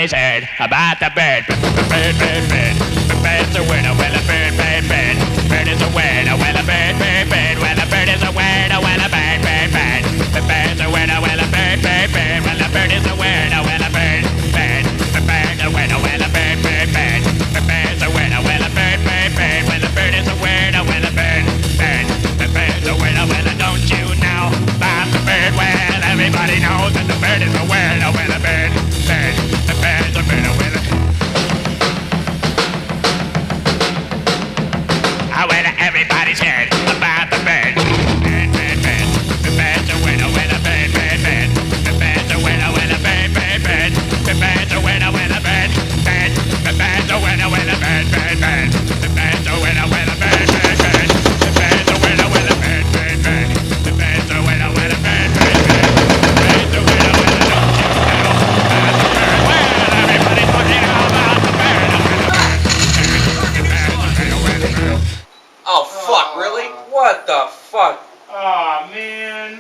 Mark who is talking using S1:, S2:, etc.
S1: everybody's heard about the bird. Bird, bird, bird. The bird's a winner, well a bird, bird, bird. Bird is a winner, well a bird, bird, bird. Well a bird is a winner, well a bird, bird, bird. The bird's a winner, well a bird, bird, bird. Well a bird is a winner, well a bird, bird. The bird's a winner, well a bird, bird, bird. The bird's a winner, well a bird, bird, bird. Well a bird is a winner, well a bird, bird. The bird's a winner, well don't you know about the bird? Well everybody knows that the bird is a winner, well a bird, bird. The bird's a winner, well a everybody's heard about the bird. Bird, bird, bird. The bird's a winner, well a bird, bird, bird. The bird's a winner, well a bird, bird, bird. The bird's a winner, well a bird, bird. The bird's a winner, well a bird, bird, bird. The bird's a winner, well a bird, bird, bird. The bird's a winner, well a bird, bird, bird. The bird's a winner, well a bird, bird, bird. The bird's a winner, well a don't you know about the bird? Well, everybody's talking about the bird.
S2: Oh fuck, really? What the fuck?
S3: Aw, man.